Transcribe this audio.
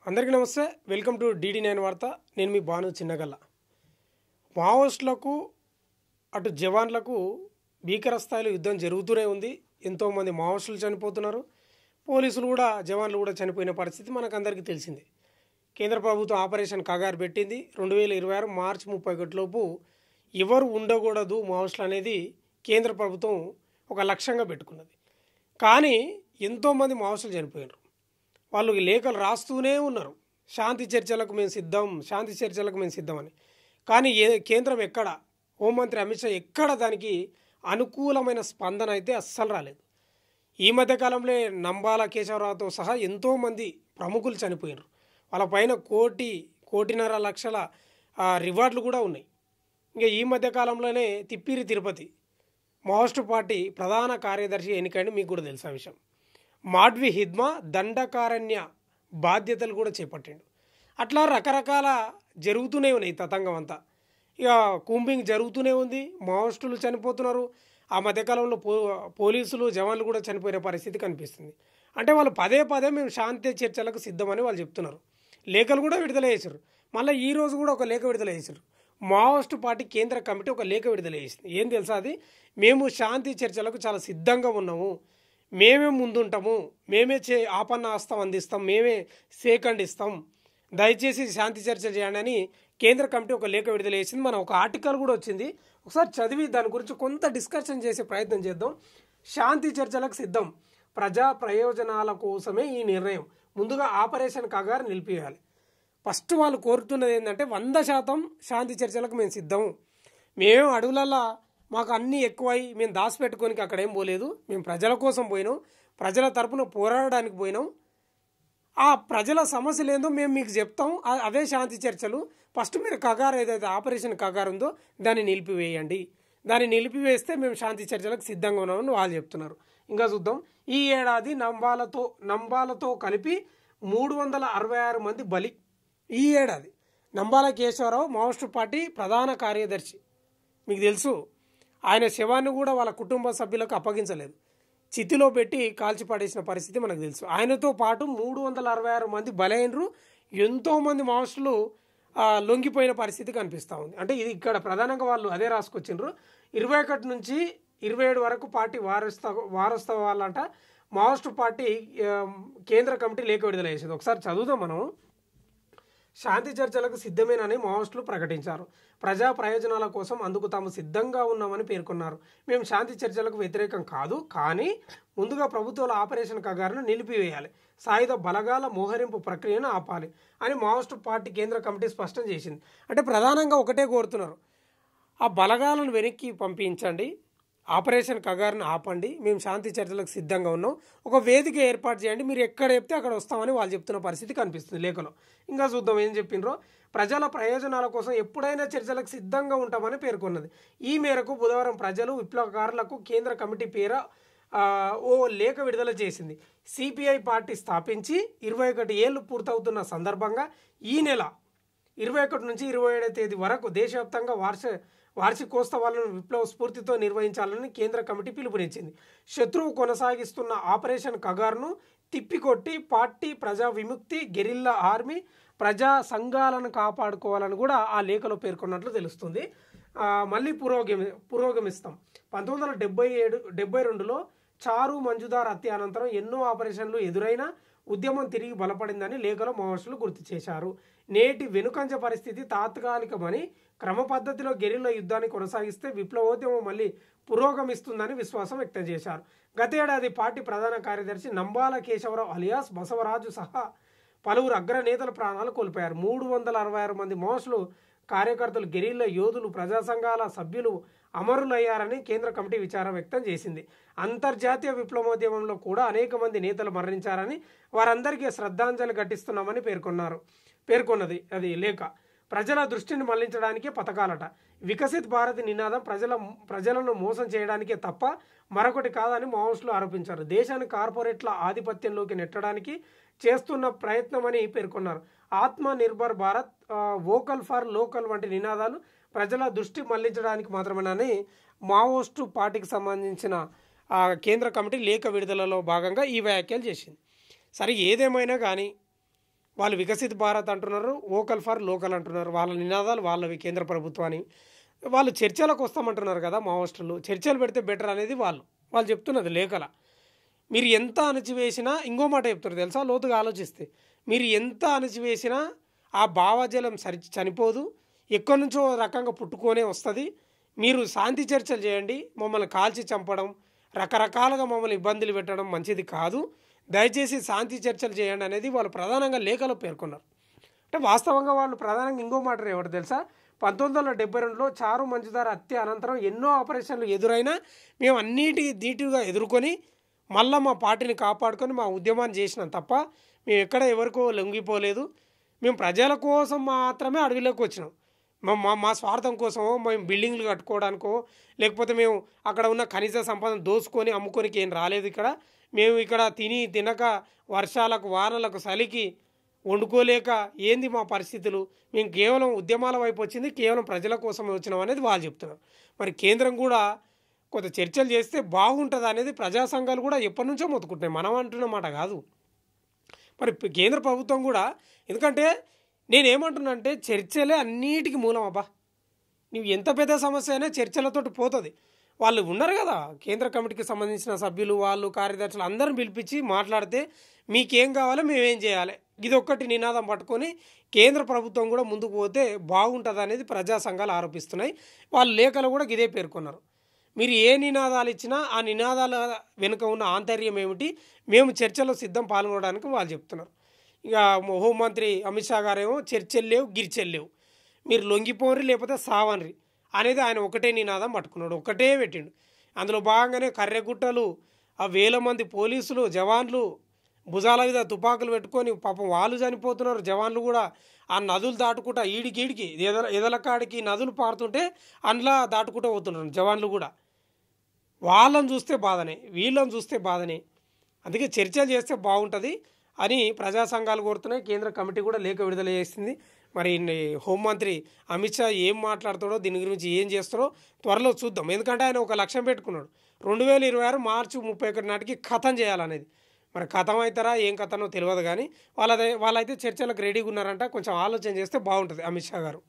అందరికీ నమస్తే. Welcome to DD9 వార్త. నేను మీ బాను చిన్నగల్ల. మావోయిస్టులకు అటు జవాన్లకు భీకర స్థాయిలో యుద్ధం జరుగుతూనే ఉంది. ఎంతోమంది మావోయిస్టులు చనిపోతున్నారు. పోలీసులు కూడా జవాన్లు కూడా చనిపోయిన పరిస్థితి మనకందరికీ తెలిసిందే. కేంద్ర ప్రభుత్వం ఆపరేషన్ కగారు పెట్టింది. 2026 మార్చి 31 లోపు ఎవరు ఉండకూడదు మావోయిస్టులు అనేది కేంద్ర ప్రభుత్వం ఒక లక్ష్యంగా పెట్టుకున్నది. కానీ ఎంతోమంది మావోయిస్టులు చనిపోయారు. వాళ్ళు లేఖలు రాస్తూనే ఉన్నారు, శాంతి చర్చలకు మేము సిద్ధం, శాంతి చర్చలకు మేము సిద్ధమని. కానీ కేంద్రం ఎక్కడ, హోంమంత్రి అమిత్ షా ఎక్కడ దానికి అనుకూలమైన స్పందన అయితే అస్సలు రాలేదు. ఈ మధ్యకాలంలో నంబాల కేశవరావుతో సహా ఎంతోమంది ప్రముఖులు చనిపోయారు. వాళ్ళపైన కోటిన్నర లక్షల రివార్డులు కూడా ఉన్నాయి. ఇంకా ఈ మధ్యకాలంలోనే తిప్పిరి తిరుపతి మావోయిస్టు పార్టీ ప్రధాన కార్యదర్శి ఎన్నికైంది. మీకు కూడా తెలుసు ఆ విషయం. మాడ్వి హిద్మా దండకారణ్య బాధ్యతలు కూడా చేపట్టిండు. అట్లా రకరకాల జరుగుతూనే ఉన్నాయి తతంగం అంతా. ఇక కూంబింగ్ జరుగుతూనే ఉంది, మావోయిస్టులు చనిపోతున్నారు. ఆ మధ్యకాలంలో పోలీసులు జవాన్లు కూడా చనిపోయిన పరిస్థితి కనిపిస్తుంది. అంటే వాళ్ళు పదే మేము శాంతి చర్చలకు సిద్ధమని వాళ్ళు చెప్తున్నారు. లేఖలు కూడా విడుదల చేశారు. మళ్ళీ ఈరోజు కూడా ఒక లేఖ విడుదల చేశారు. మావోయిస్టు పార్టీ కేంద్ర కమిటీ ఒక లేఖ విడుదల చేసింది. ఏం తెలుసా అది? మేము శాంతి చర్చలకు చాలా సిద్ధంగా ఉన్నాము, మేమే ముందుంటాము, మేమే ఆపన్న హస్తం అందిస్తాం, మేమే సేకండ్ ఇస్తాం, దయచేసి శాంతి చర్చలు చేయండి అని కేంద్ర కమిటీ ఒక లేఖ విడుదల చేసింది. మనం ఒక ఆర్టికల్ కూడా వచ్చింది, ఒకసారి చదివి దాని గురించి కొంత డిస్కషన్ చేసే ప్రయత్నం చేద్దాం. శాంతి చర్చలకు సిద్ధం, ప్రజా ప్రయోజనాల కోసమే ఈ నిర్ణయం, ముందుగా ఆపరేషన్ కగారు నిలిపివేయాలి. ఫస్ట్ వాళ్ళు కోరుతున్నది ఏంటంటే 100% శాంతి చర్చలకు మేము సిద్ధము, మేము అడవులలో మాకు అన్నీ ఎక్కువై మేము దాచిపెట్టుకోనికి అక్కడ ఏం పోలేదు, మేము ప్రజల కోసం పోయినాం, ప్రజల తరపున పోరాడడానికి పోయినాం, ఆ ప్రజల సమస్యలు ఏందో మేము మీకు చెప్తాం, అవే శాంతి చర్చలు. ఫస్ట్ మీరు కగారు ఏదైతే ఆపరేషన్ కగారు ఉందో దాన్ని నిలిపివేయండి, దాన్ని నిలిపివేస్తే మేము శాంతి చర్చలకు సిద్ధంగా ఉన్నామని వాళ్ళు చెప్తున్నారు. ఇంకా చూద్దాం. ఈ ఏడాది నంబాలతో కలిపి 366 మంది బలి. ఈ ఏడాది నంబాల కేశవరావు మావోయిస్టు పార్టీ ప్రధాన కార్యదర్శి, మీకు తెలుసు. ఆయన శవాన్ని కూడా వాళ్ళ కుటుంబ సభ్యులకు అప్పగించలేదు, చితిలో పెట్టి కాల్చిపడేసిన పరిస్థితి మనకు తెలుసు. ఆయనతో పాటు 366 మంది బలైనరు. ఎంతోమంది మావోయిస్టులు లొంగిపోయిన పరిస్థితి కనిపిస్తూ ఉంది. అంటే ఇది ఇక్కడ ప్రధానంగా వాళ్ళు అదే రాసుకొచ్చిండ్రు. 21 నుంచి 27 వరకు పార్టీ వారోత్సవాలంట మావోయిస్టు పార్టీ కేంద్ర కమిటీ లేఖ విడుదల చేసింది. ఒకసారి చదువుదాం మనం. శాంతి చర్చలకు సిద్ధమేనని మావోయిస్టులు ప్రకటించారు. ప్రజా ప్రయోజనాల కోసం అందుకు తాము సిద్ధంగా ఉన్నామని పేర్కొన్నారు. మేము శాంతి చర్చలకు వ్యతిరేకం కాదు, కానీ ముందుగా ప్రభుత్వాల ఆపరేషన్ కగారును నిలిపివేయాలి, సాయుధ బలగాల మోహరింపు ప్రక్రియను ఆపాలి అని మావోయిస్టు పార్టీ కేంద్ర కమిటీ స్పష్టం చేసింది. అంటే ప్రధానంగా ఒకటే కోరుతున్నారు, ఆ బలగాలను వెనక్కి పంపించండి, ఆపరేషన్ కగారును ఆపండి, మేము శాంతి చర్చలకు సిద్ధంగా ఉన్నాం, ఒక వేదిక ఏర్పాటు చేయండి, మీరు ఎక్కడ చెప్తే అక్కడ వస్తామని వాళ్ళు చెప్తున్న పరిస్థితి కనిపిస్తుంది లేఖలో. ఇంకా చూద్దాం ఏం చెప్పినరో. ప్రజల ప్రయోజనాల కోసం ఎప్పుడైనా చర్చలకు సిద్ధంగా ఉంటామని పేర్కొన్నది. ఈ మేరకు బుధవారం ప్రజలు విప్లవకారులకు కేంద్ర కమిటీ పేర ఓ లేఖ విడుదల చేసింది. సిపిఐ పార్టీ స్థాపించి 21 ఏళ్లు పూర్తవుతున్న సందర్భంగా ఈ నెల 21 నుంచి 27వ తేదీ వరకు దేశవ్యాప్తంగా వార్షికోత్సవాలను విప్లవ స్ఫూర్తితో నిర్వహించాలని కేంద్ర కమిటీ పిలుపునిచ్చింది. శత్రువు కొనసాగిస్తున్న ఆపరేషన్ కగారును తిప్పికొట్టి పార్టీ ప్రజా విముక్తి, గెరిల్లా ఆర్మీ, ప్రజా సంఘాలను కాపాడుకోవాలని కూడా ఆ లేఖలో పేర్కొన్నట్లు తెలుస్తుంది. మళ్ళీ పురోగమిస్తాం. 1972లో చారు మంజుదార్ హత్య అనంతరం ఎన్నో ఆపరేషన్లు ఎదురైనా ఉద్యమం తిరిగి బలపడిందని లేఖలో మావోయిస్టులు గుర్తు చేశారు. నేటి వెనుకంజ పరిస్థితి తాత్కాలికమని, క్రమ పద్ధతిలో గెరిల్లా యుద్ధాన్ని కొనసాగిస్తే విప్లవోద్యమం మళ్ళీ పురోగమిస్తుందని విశ్వాసం వ్యక్తం చేశారు. గతేడాది పార్టీ ప్రధాన కార్యదర్శి నంబాల కేశవరావు అలియాస్ బసవరాజు సహా పలువురు అగ్రనేతల ప్రాణాలు కోల్పోయారు. 366 మంది మావోయిస్టులు కార్యకర్తలు, గెరిల్లా యోధులు, ప్రజా సంఘాల సభ్యులు అమరులయ్యారని కేంద్ర కమిటీ విచారం వ్యక్తం చేసింది. అంతర్జాతీయ విప్లవోద్యమంలో కూడా అనేక మంది నేతలు మరణించారని, వారందరికీ శ్రద్ధాంజలి ఘటిస్తున్నామని పేర్కొన్నది అది లేఖ. ప్రజల దృష్టిని మళ్లించడానికే పథకాలట. వికసిత్ భారత్ నినాదం ప్రజలను మోసం చేయడానికే తప్ప మరొకటి కాదని మావోయిస్టులు ఆరోపించారు. దేశాన్ని కార్పొరేట్ల ఆధిపత్యంలోకి నెట్టడానికి చేస్తున్న ప్రయత్నమని పేర్కొన్నారు. ఆత్మ nirbhar Bharat, vocal for local వంటి నినాదాలు ప్రజల దృష్టి మళ్లించడానికి మాత్రమేనని మావోయిస్టు పార్టీకి సంబంధించిన కేంద్ర కమిటీ లేఖ విడుదలలో భాగంగా ఈ వ్యాఖ్యలు చేసింది. సరే, ఏదేమైనా కానీ వాళ్ళు వికసిత్ భారత్ అంటున్నారు, వోకల్ ఫర్ లోకల్ అంటున్నారు. వాళ్ళ నినాదాలు వాళ్ళవి కేంద్ర ప్రభుత్వాన్ని. వాళ్ళు చర్చలకు వస్తామంటున్నారు కదా మావోయిస్టులు. చర్చలు పెడితే బెటర్ అనేది వాళ్ళు చెప్తున్నది లేఖల. మీరు ఎంత అణచివేసినా ఇంకో మాట చెప్తారు తెలుసా, లోతుగా ఆలోచిస్తే. మీరు ఎంత అణచివేసినా ఆ భావజాలం చనిపోదు, ఎక్కడి నుంచో రకంగా పుట్టుకొనే వస్తుంది. మీరు శాంతి చర్చలు చేయండి, మమ్మల్ని కాల్చి చంపడం, రకరకాలుగా మమ్మల్ని ఇబ్బందులు పెట్టడం మంచిది కాదు. దయచేసి శాంతి చర్చలు చేయండి అనేది వాళ్ళు ప్రధానంగా లేఖలో పేర్కొన్నారు. అంటే వాస్తవంగా వాళ్ళు ప్రధానంగా ఇంకో మాట ఏమిటి తెలుసా, 1972లో చారు మంజుదార్ హత్య అనంతరం ఎన్నో ఆపరేషన్లు ఎదురైనా మేము ధీటుగా ఎదుర్కొని మళ్ళీ మా పార్టీని కాపాడుకొని మా ఉద్యమాన్ని చేసినాం తప్ప మేము ఎక్కడ ఎవరికో లొంగిపోలేదు. మేము ప్రజల కోసం మాత్రమే అడవిలోకి వచ్చినాం. మా స్వార్థం కోసమో, మేము బిల్డింగ్లు కట్టుకోవడానికో, లేకపోతే మేము అక్కడ ఉన్న ఖనిజ సంపదను దోసుకొని అమ్ముకోనికి ఏం రాలేదు. మేము ఇక్కడ తినక వర్షాలకు వానలకు చలికి వండుకోలేక ఏంది మా పరిస్థితులు, మేము కేవలం ఉద్యమాల వైపు వచ్చింది కేవలం ప్రజల కోసమే వచ్చినాం అనేది వాళ్ళు చెప్తున్నారు. మరి కేంద్రం కూడా కొంత చర్చలు చేస్తే బాగుంటుంది అనేది ప్రజా సంఘాలు కూడా ఎప్పటి నుంచో మొత్తుకుంటున్నాయి, మనం అంటున్నమాట కాదు. మరి కేంద్ర ప్రభుత్వం కూడా, ఎందుకంటే నేనేమంటున్నా అంటే చర్చలే అన్నిటికీ మూలం అబ్బా. నువ్వు ఎంత పెద్ద సమస్య అయినా చర్చలతోటి పోతుంది. వాళ్ళు ఉన్నారు కదా కేంద్ర కమిటీకి సంబంధించిన సభ్యులు, వాళ్ళు కార్యదర్శులు అందరిని పిలిపించి మాట్లాడితే మీకేం కావాలో మేమేం చేయాలి, ఇది ఒక్కటి నినాదం పట్టుకొని కేంద్ర ప్రభుత్వం కూడా ముందుకు పోతే బాగుంటుంది అనేది ప్రజా సంఘాలు ఆరోపిస్తున్నాయి. వాళ్ళు లేఖలు కూడా ఇదే పేర్కొన్నారు. మీరు ఏ నినాదాలు ఇచ్చినా ఆ నినాదాల వెనుక ఉన్న ఆంతర్యం ఏమిటి, మేము చర్చలో సిద్ధం పాల్గొనడానికి వాళ్ళు చెప్తున్నారు. ఇక హోంమంత్రి అమిత్ షా గారేమో చర్చలు లేవు, గిరిచలు లేవు, మీరు లొంగిపోరి లేకపోతే సావన్రి అనేది ఆయన ఒకటే నినాదం పట్టుకున్నాడు, ఒకటే పెట్టిండు. అందులో భాగంగానే కర్రెగుట్టలు ఆ వేల మంది పోలీసులు జవాన్లు భుజాల మీద తుపాకులు పెట్టుకొని పాపం వాళ్ళు చనిపోతున్నారు. జవాన్లు కూడా ఆ నదులు దాటుకుంటా ఈడికి ఎదలకాడికి నదులు పారుతుంటే అందులో దాటుకుంటూ పోతున్నారు జవాన్లు కూడా. వాళ్ళని చూస్తే బాధనే, వీళ్ళని చూస్తే బాధనే. అందుకే చర్చలు చేస్తే బాగుంటుంది అని ప్రజా సంఘాలు కోరుతున్నాయి. కేంద్ర కమిటీ కూడా లేఖ విడుదల చేసింది. మరి హోంమంత్రి అమిత్ షా ఏం మాట్లాడతాడో, దీని గురించి ఏం చేస్తాడో త్వరలో చూద్దాం. ఎందుకంటే ఆయన ఒక లక్ష్యం పెట్టుకున్నాడు, 2026 మార్చి 31 నాటికి ఖతం చేయాలనేది. మరి ఖతం అవుతారా ఏం కథనో తెలియదు, కానీ వాళ్ళైతే చర్చలకు రెడీగా ఉన్నారంట. కొంచెం ఆలోచన చేస్తే బాగుంటుంది అమిత్ షా గారు.